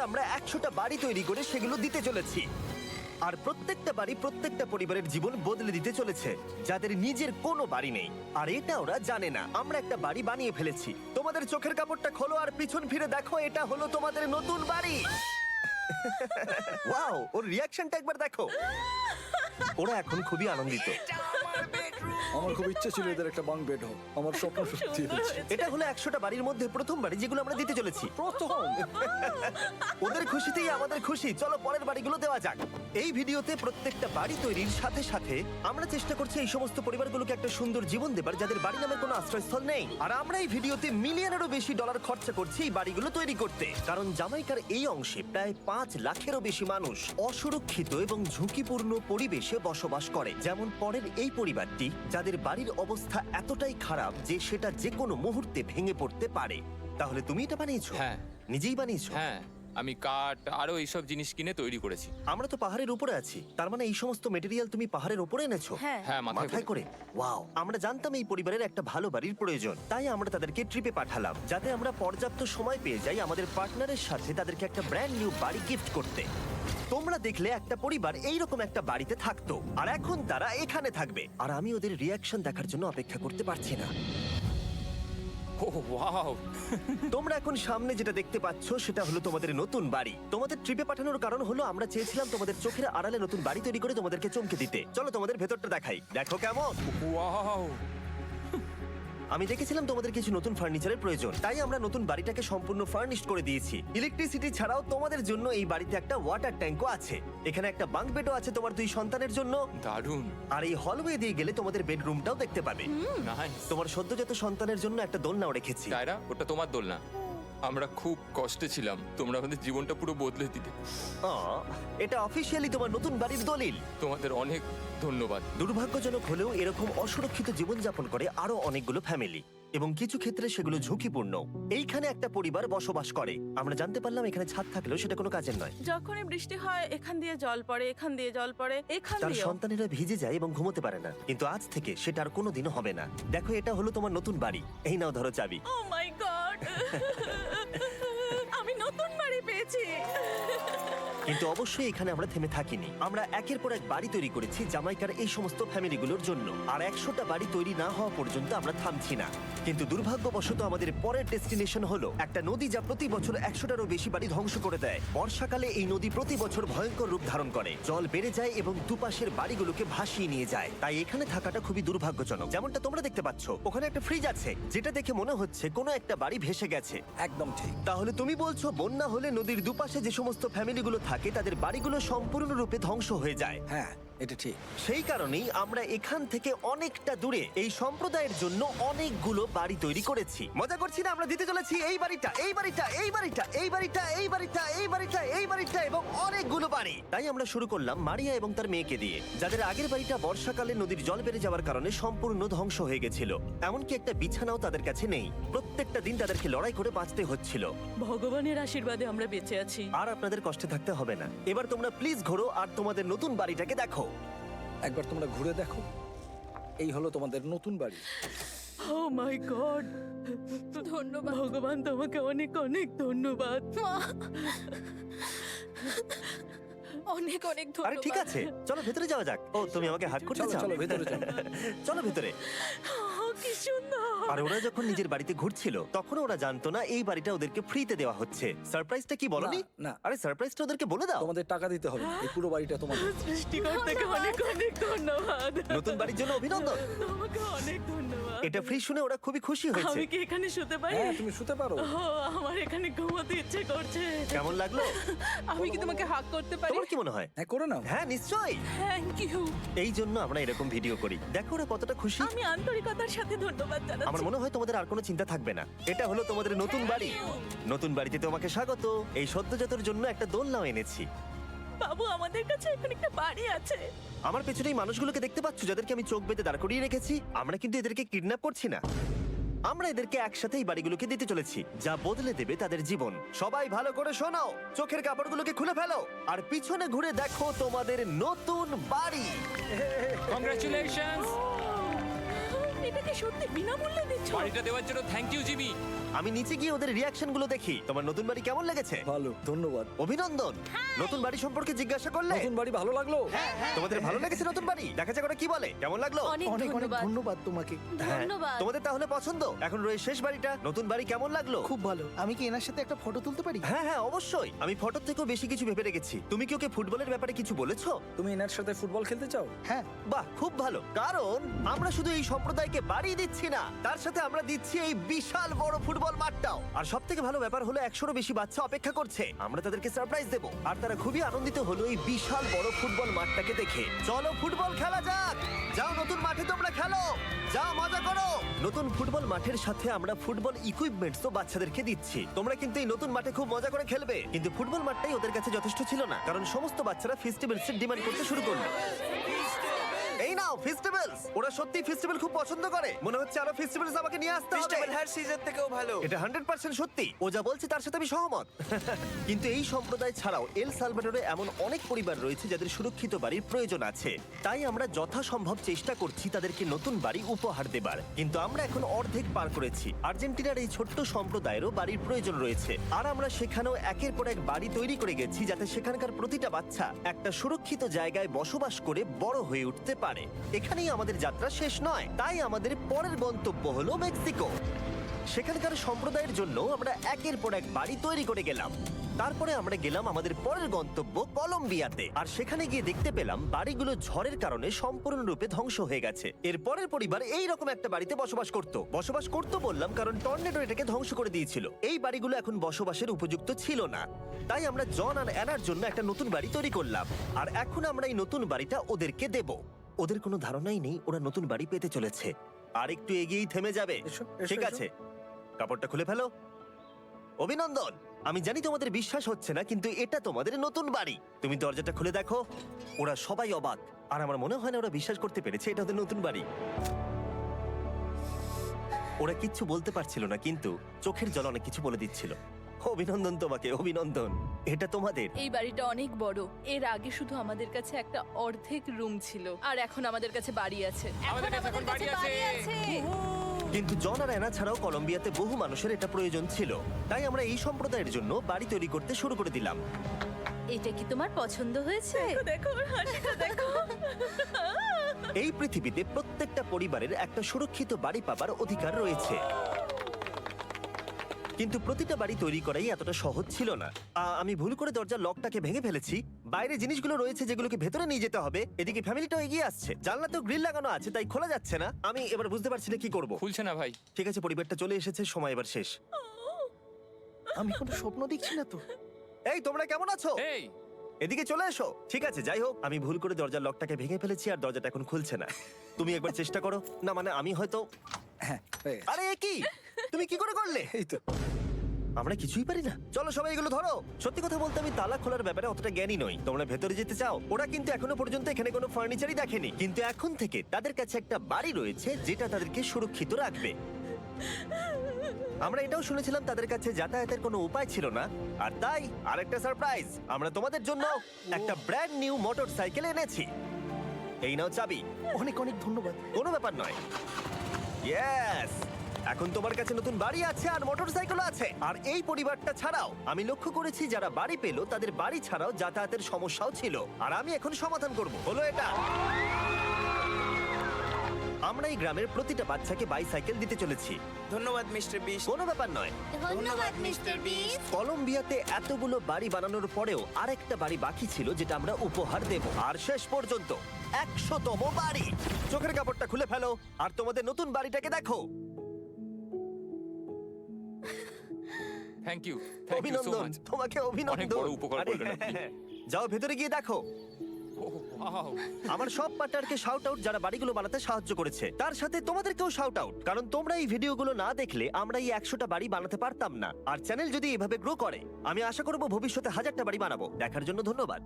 আমরা 100টা বাড়ি তৈরি করে সেগুলো দিতে চলেছি। আর প্রত্যেকটা বাড়ি প্রত্যেকটা পরিবারের জীবন বদলে দিতে চলেছে যাদের নিজের কোনো বাড়ি নেই। আর এটা ওরা জানে না। আমরা একটা বাড়ি বানিয়ে ফেলেছি। তোমাদের চোখের কাপড়টা খোলো আর পিছন ফিরে দেখো, এটা হলো তোমাদের নতুন বাড়ি। ওয়াও, ওর রিয়াকশনটা একবার দেখো। ওরা এখন খুবই আনন্দিত। আমার খুব ইচ্ছে ছিল এদের একটা বাং বেড হোক, আমার স্বপ্ন সত্যি হয়েছে। এটা হলো 100টা বাড়ির মধ্যে প্রথম বাড়ি যেগুলো আমরা দিতে চলেছি। প্রথম ওদের খুশিতেই আমাদের খুশি। চলো পরের বাড়িগুলো দেওয়া যাক। এই ভিডিওতে প্রত্যেকটা বাড়ি তৈরির সাথে সাথে আমরা চেষ্টা করছি এই সমস্ত পরিবারগুলোকে একটা সুন্দর জীবন দেবার যাদের বাড়ি নামের কোনো আশ্রয়স্থল নেই। আর আমরা এই ভিডিওতে মিলিয়নেরও বেশি ডলার খরচা করছি এই বাড়িগুলো তৈরি করতে, কারণ জামাইকার এই অংশে প্রায় 5 লাখেরও বেশি মানুষ অসুরক্ষিত এবং ঝুঁকিপূর্ণ পরিবেশে বসবাস করে। যেমন পরের এই পরিবারটি, যাদের বাড়ির অবস্থা এতটাই খারাপ যে সেটা যে কোনো মুহূর্তে ভেঙে পড়তে পারে। তাহলে তুমি এটা বানিয়েছো? হ্যাঁ। নিজেই বানিয়েছো? হ্যাঁ, আমি কাঠ আরো এইসব জিনিস কিনে তৈরি করেছি। আমরা তো পাহাড়ের উপরে আছি, তার মানে এই সমস্ত মেটেরিয়াল তুমি পাহাড়ের উপরে এনেছো? হ্যাঁ। হ্যাঁ, মাথায় করে। ওয়াও, আমরা জানতাম এই পরিবারের একটা ভালো বাড়ির প্রয়োজন, তাই আমরা তাদেরকে ট্রিপে পাঠালাম যাতে আমরা পর্যাপ্ত সময় পেয়ে যাই আমাদের পার্টনারের সাথে তাদেরকে একটা ব্র্যান্ড নিউ বাড়ি গিফট করতে। তোমরা দেখলে একটা পরিবার এইরকম একটা বাড়িতে থাকতো, আর এখন তারা এখানে থাকবে। আর আমি ওদের রিয়াকশন দেখার জন্য অপেক্ষা করতে পারছি না। ও ওয়াও, তোমরা এখন সামনে যেটা দেখতে পাচ্ছ সেটা হলো তোমাদের নতুন বাড়ি। তোমাদের ট্রিপে পাঠানোর কারণ হলো আমরা চেয়েছিলাম তোমাদের চোখের আড়ালে নতুন বাড়ি তৈরি করে তোমাদেরকে চমকে দিতে। চলো তোমাদের ভেতরটা দেখাই, দেখো কেমন। ওয়াও। আমি দেখেছিলাম তোমাদের কিছু নতুন ফার্নিচারের প্রয়োজন, তাই আমরা নতুন বাড়িটাকে সম্পূর্ণ ফার্নিশড করে দিয়েছি। ইলেকট্রিসিটি ছাড়াও তোমাদের জন্য এই বাড়িতে একটা ওয়াটার ট্যাঙ্কও আছে। এখানে একটা বাঙ্ক বেডও আছে তোমার 2 সন্তানের জন্য। দারুণ। আর এই হলওয়ে দিয়ে গেলে তোমাদের বেডরুমটাও দেখতে পাবে। নাইস। তোমার সদ্যজাত সন্তানের জন্য একটা দোলনাও রেখেছি। টায়রা, ওটা তোমার দোল না। আমরা খুব কষ্টে ছিলাম, তোমরা আমাদের জীবনটা পুরো বদলে দিতে। এটা অফিসিয়ালি তোমার নতুন বাড়ির দলিল। তোমাদের অনেক ধন্যবাদ। দুর্ভাগ্যজনক হলেও এরকম অসুরক্ষিত জীবনযাপন করে আরো অনেকগুলো ফ্যামিলি, এবং কিছু ক্ষেত্রে সেগুলো ঝুঁকিপূর্ণ। এইখানে একটা পরিবার বসবাস করে। আমরা জানতে পারলাম এখানে ছাদ থাকলেও সেটা কোনো কাজের নয়। যখনই বৃষ্টি হয় এখান দিয়ে জল পড়ে, এখান দিয়ে জল পড়ে, এখান তার দিয়ে। সন্তানেরা ভিজে যায় এবং ঘুমোতে পারে না, কিন্তু আজ থেকে সেটা আর কোনোদিনও হবে না। দেখো, এটা হলো তোমার নতুন বাড়ি। এই নাও, ধরো চাবি। ও মাই গড, আমি নতুন বাড়ি পেয়েছি। কিন্তু অবশ্যই এখানে আমরা থেমে থাকিনি। আমরা একের পর এক বাড়ি তৈরি করেছি জামাইকার এই সমস্ত ফ্যামিলিগুলোর জন্য, আর 100টা বাড়ি তৈরি না হওয়া পর্যন্ত আমরা থামছি না। কিন্তু দুর্ভাগ্যবশত আমাদের পরের ডেস্টিনেশন হলো একটা নদী যা প্রতি বছর 100টারও বেশি বাড়ি ধ্বংস করে দেয়। বর্ষাকালে এই নদী প্রতি বছর ভয়ঙ্কর রূপ ধারণ করে, জল বেড়ে যায় এবং দুপাশের বাড়িগুলোকে ভাসিয়ে নিয়ে যায়। তাই এখানে থাকাটা খুবই দুর্ভাগ্যজনক। যেমনটা তোমরা দেখতে পাচ্ছ, ওখানে একটা ফ্রিজ আছে যেটা দেখে মনে হচ্ছে কোনো একটা বাড়ি ভেসে গেছে। একদম ঠিক। তাহলে তুমি বলছো বন্যা হলে নদীর দুপাশে যে সমস্ত ফ্যামিলিগুলো থাকে তাদের বাড়িগুলো সম্পূর্ণরূপে ধ্বংস হয়ে যায়। হ্যাঁ, এটা ঠিক। সেই কারণেই আমরা এখান থেকে অনেকটা দূরে এই সম্প্রদায়ের জন্য অনেকগুলো বাড়ি তৈরি করেছি। মজা করছি না, আমরা দিতে চলেছি এই বাড়িটা, এই বাড়িটা, এই বাড়িটা, এই বাড়িটা, এই বাড়িটা, এই বাড়িটা, এই বাড়িটা এবং অনেকগুলো বাড়ি। তাই আমরা শুরু করলাম মারিয়া এবং তার মেয়েকে দিয়ে, যাদের আগের বাড়িটা বর্ষাকালে নদীর জল বেড়ে যাওয়ার কারণে সম্পূর্ণ ধ্বংস হয়ে গেছিল। এমনকি একটা বিছানাও তাদের কাছে নেই। প্রত্যেকটা দিন তাদেরকে লড়াই করে বাঁচতে হচ্ছিল। ভগবানের আশীর্বাদে আমরা বেঁচে আছি। আর আপনাদের কষ্টে থাকতে হবে না। এবার তোমরা প্লিজ ঘোরো আর তোমাদের নতুন বাড়িটাকে দেখো। একবার তোমরা ঘুরে দেখো, এই হলো তোমাদের নতুন বাড়ি। ও মাই গড, ধন্যবাদ ভগবান, তোমাকে অনেক অনেক ধন্যবাদ। অনেক অনেক আরে ধন্যবাদ। ঠিক আছে, চলো ভেতরে যাওয়া যাক। ও, তুমি আমাকে হাত করতে চলো চাও? চলো ভেতরে চলো। চলো ভেতরে। ও, কি সুন্দর। আর ওরা যখন নিজের বাড়িতে ঘুরছিল তখন ওরা জানতো না এই বাড়িটা ওদেরকে ফ্রিতে দেওয়া হচ্ছে। সারপ্রাইজটা কি বলনি? না, না। আরে সারপ্রাইজটা ওদেরকে বলে দাও। তোমাদের টাকা দিতে হবে না, এই পুরো বাড়িটা তোমাদের। সৃষ্টিকর্তাকে অনেক অনেক ধন্যবাদ। নতুন বাড়ির জন্য অভিনন্দন। তোমাকে অনেক ধন্যবাদ। এটা ফ্রি শুনে ওরা খুবই খুশি হয়েছে। আমি কি এখানে শুতে পারি? হ্যাঁ, তুমি শুতে পারো। ও, আমার এখানে ঘুমোতে ইচ্ছে করছে। কেমন লাগলো? আমি কি তোমাকে হাগ করতে পারি? তোমার কি মনে হয়? হ্যাঁ, করে নাও। হ্যাঁ, নিশ্চয়ই। Thank you. এই জন্য আমরা এরকম ভিডিও করি। দেখো ওরা কতটা খুশি। আমি আন্তরিকতার সাথে ধন্যবাদ জানাচ্ছি। আমার মনে হয় তোমাদের আর কোনো চিন্তা থাকবে না। এটা হলো তোমাদের নতুন বাড়ি। নতুন বাড়িতে তোমাকে স্বাগত। এই সদ্যজাতর জন্য একটা দোলনাও এনেছি। বাবু, আমাদের কাছে এখানে একটা বাড়ি আছে। আমার পেছনে এই মানুষগুলোকে দেখতে পাচ্ছ যাদেরকে আমি চোখ বেঁধে দাঁড় করিয়ে রেখেছি? আমরা কিন্তু এদেরকে কিডন্যাপ করছি না। আমরা এদেরকে একসাথে এই বাড়িগুলোকে দিতে চলেছি, যা বদলে দেবে তাদের জীবন। সবাই ভালো করে শোনাও, চোখের কাপড়গুলোকে খুলে ফেলো আর পিছনে ঘুরে দেখো তোমাদের নতুন বাড়ি। কংগ্রাচুলেশনস। এটা কি সত্যি বিনামূল্যে দিচ্ছ? বাড়িটা দেওয়ার জন্য থ্যাংক ইউ জিমি। আমি নিচে গিয়ে ওদের রিয়াকশন গুলো দেখি। তোমার নতুন বাড়ি কেমন লেগেছে? ভালো, ধন্যবাদ। অভিনন্দন। নতুন বাড়ি সম্পর্কে জিজ্ঞাসা করলে? নতুন বাড়ি ভালো লাগলো? তোমাদের ভালো লেগেছে নতুন বাড়ি? দেখা যাক ওরা কি বলে। কেমন লাগলো? অনেক অনেক অনেক ধন্যবাদ। ধন্যবাদ তোমাকে। হ্যাঁ, ধন্যবাদ। তোমাদের তাহলে পছন্দ। এখন রয়েছে শেষ বাড়িটা। নতুন বাড়ি কেমন লাগলো? খুব ভালো। আমি কি এনার সাথে একটা ফটো তুলতে পারি? হ্যাঁ হ্যাঁ অবশ্যই। আমি ফটোর থেকেও বেশি কিছু ভেবে রেখেছি। তুমি কি ওকে ফুটবলের ব্যাপারে কিছু বলেছো? তুমি এনার সাথে ফুটবল খেলতে চাও? হ্যাঁ। বাহ, খুব ভালো। কারণ আমরা শুধু এই সম্প্রদায়কে বাড়ি দিচ্ছি না, তার সাথে আমরা দিচ্ছি এই বিশাল বড় ফুটবল মাঠটাও। আর সব থেকে ভালো ব্যাপার হলো 100-রও বেশি বাচ্চা অপেক্ষা করছে। আমরা তাদেরকে সারপ্রাইজ দেবো, আর তারা খুবই আনন্দিত হলো এই বিশাল বড় ফুটবল মাঠটাকে দেখে। চলো ফুটবল খেলা যাক। যাও নতুন মাঠে তোমরা খেলো, যাও মজা করো। নতুন ফুটবল মাঠের সাথে আমরা ফুটবল ইকুইপমেন্টসও বাচ্চাদেরকে দিচ্ছি। তোমরা কিন্তু এই নতুন মাঠে খুব মজা করে খেলবে। কিন্তু ফুটবল মাঠটাই ওদের কাছে যথেষ্ট ছিল না, কারণ সমস্ত বাচ্চারা ফেস্টিভ্যালস ডিমান্ড করতে শুরু করলো। এই নাও ফেস্টিভ্যালস। ওরা সত্যি ফেস্টিভ্যাল খুব পছন্দ করে। মনে হচ্ছে আরো ফেস্টিভ্যালস আমাকে নিয়ে আসতে হবে। হ্যার সিজন থেকেও ভালো। এটা 100% সত্যি। ও যা বলছে তার সাথে আমি সহমত। কিন্তু এই সম্প্রদায় ছাড়াও এল সালভাডোরে এমন অনেক পরিবার রয়েছে যাদের সুরক্ষিত বাড়ির প্রয়োজন আছে। তাই আমরা যথাসম্ভব চেষ্টা করছি তাদেরকে নতুন বাড়ি উপহার দেবার। কিন্তু আমরা এখন অর্ধেক পার করেছি। আর্জেন্টিনার এই ছোট্ট সম্প্রদায়েরও বাড়ির প্রয়োজন রয়েছে, আর আমরা সেখানেও একের পর এক বাড়ি তৈরি করে গেছি যাতে সেখানকার প্রতিটা বাচ্চা একটা সুরক্ষিত জায়গায় বসবাস করে বড় হয়ে উঠতে পারে। এখানেই আমাদের যাত্রা শেষ নয়, তাই আমাদের পরের গন্তব্য হলো মেক্সিকো। সেখানকার সম্প্রদায়ের জন্য আমরা একের পর এক বাড়ি তৈরি করে গেলাম। তারপরে আমরা গেলাম আমাদের পরের গন্তব্য কলম্বিয়াতে, আর সেখানে গিয়ে দেখতে পেলাম বাড়িগুলো ঝড়ের কারণে সম্পূর্ণরূপে ধ্বংস হয়ে গেছে। এর পরের পরিবার এই রকম একটা বাড়িতে বসবাস করত বললাম কারণ টর্নেডো এটাকে ধ্বংস করে দিয়েছিল। এই বাড়িগুলো এখন বসবাসের উপযুক্ত ছিল না, তাই আমরা জন আর অ্যানার জন্য একটা নতুন বাড়ি তৈরি করলাম। আর এখন আমরা এই নতুন বাড়িটা ওদেরকে দেব। ওদের কোনো ধারণাই নেই ওরা নতুন বাড়ি পেতে চলেছে। আর একটু এগিয়েই থেমে যাবে। এসো, এসো, ঠিক এসো। আছে, কাপড়টা খুলে ফেলো। অভিনন্দন। আমি জানি তোমাদের বিশ্বাস হচ্ছে না, কিন্তু এটা তোমাদের নতুন বাড়ি। তুমি দরজাটা খুলে দেখো। ওরা সবাই অবাক, আর আমার মনে হয় না ওরা বিশ্বাস করতে পেরেছে এটা ওদের নতুন বাড়ি। ওরা কিচ্ছু বলতে পারছিল না, কিন্তু চোখের জল অনেক কিছু বলে দিচ্ছিল। অভিনন্দন তোমাকে, অভিনন্দন। এটা তোমাদের। এই বাড়িটা অনেক বড়। এর আগে শুধু আমাদের কাছে একটা অর্ধেক রুম ছিল, আর এখন আমাদের কাছে বাড়ি আছে। আমাদের কাছে এখন বাড়ি আছে। কিন্তু জন আর অ্যানা ছাড়াও কলম্বিয়াতে বহু মানুষের এটা প্রয়োজন ছিল, তাই আমরা এই সম্প্রদায়ের জন্য বাড়ি তৈরি করতে শুরু করে দিলাম। এটা কি তোমার পছন্দ হয়েছে? দেখো ওর হাসিটা দেখো। এই পৃথিবীতে প্রত্যেকটা পরিবারের একটা সুরক্ষিত বাড়ি পাবার অধিকার রয়েছে, কিন্তু প্রতিটা বাড়ি তৈরি করাই এতটা সহজ ছিল না। আমি ভুল করে দরজার লকটাকে ভেঙে ফেলেছি। বাইরে জিনিসগুলো রয়েছে যেগুলোকে ভেতরে নিয়ে যেতে হবে। এদিকে ফ্যামিলিটাও এগিয়ে আসছে। জানলাতেও গ্রিল লাগানো আছে, তাই খোলা যাচ্ছে না। আমি এবার বুঝতে পারছি না কি করব। খুলছে না ভাই। ঠিক আছে, পরিবারটা চলে এসেছে, সময় এবার শেষ। আমি কোনো স্বপ্ন দেখছি না তো। এই তোমরা কেমন আছো? এই এদিকে চলে এসো। ঠিক আছে, যাই হোক, আমি ভুল করে দরজার লকটাকে ভেঙে ফেলেছি আর দরজাটা এখন খুলছে না। তুমি একবার চেষ্টা করো না, মানে আমি হয়তো। হ্যাঁ, হয়ে গেছে। আরে এ কি, তুমি কি করে করলে? এই তো। আমরা কিছুই পারি না। চলো সবাই এগুলো ধরো। সত্যি কথা বলতে আমি তালা খোলার ব্যাপারে অতটা জ্ঞানী নই। তোমরা ভেতরে যেতে চাও? ওরা কিন্তু এখনো পর্যন্ত এখানে কোনো ফার্নিচারই দেখেনি, কিন্তু এখন থেকে তাদের কাছে একটা বাড়ি রয়েছে যেটা তাদেরকে সুরক্ষিত রাখবে। আমরা এটাও শুনেছিলাম তাদের কাছে যাতায়াতের কোনো উপায় ছিল না, আর তাই আরেকটা সারপ্রাইজ, আমরা তোমাদের জন্য একটা ব্র্যান্ড নিউ মোটরসাইকেল এনেছি। এই নাও চাবি। অনেক অনেক ধন্যবাদ। কোনো ব্যাপার নয়। ইয়েস, এখন তোমার কাছে নতুন বাড়ি আছে আর মোটরসাইকেলও আছে। আর এই পরিবারটা ছাড়াও আমি লক্ষ্য করেছি যারা বাড়ি পেল তাদের বাড়ি ছাড়াও যাতায়াতের সমস্যাও ছিল, আর আমি এখন সমাধান করব। হলো এটা। আমরা এই গ্রামের প্রতিটা বাচ্চাকে বাইসাইকেল দিতে চলেছি। ধন্যবাদ মিস্টার বিশ। কোনো ব্যাপার নয়। ধন্যবাদ মিস্টার বিস্ট। কলম্বিয়াতে এতগুলো বাড়ি বানানোর পরেও আরেকটা বাড়ি বাকি ছিল যেটা আমরা উপহার দেব। আর শেষ পর্যন্ত 100তম বাড়ি। চোখের কাপড়টা খুলে ফেলো আর তোমাদের নতুন বাড়িটাকে দেখো। থ্যাংক ইউ সো অভিনন্দন, মাচ। তোমাকে অনেক অভিনন্দন। বড় উপকার আরে, করলেন আপনি। যাও ভেতরে গিয়ে দেখো। আমার সব পার্টনারকে শাউট আউট যারা বাড়িগুলো বানাতে সাহায্য করেছে। তার সাথে তোমাদেরকেও শাউট আউট, কারণ তোমরা এই ভিডিওগুলো না দেখলে আমরা এই 100টা বাড়ি বানাতে পারতাম না। আর চ্যানেল যদি এভাবে গ্রো করে, আমি আশা করব ভবিষ্যতে 1000টা বাড়ি বানাবো। দেখার জন্য ধন্যবাদ।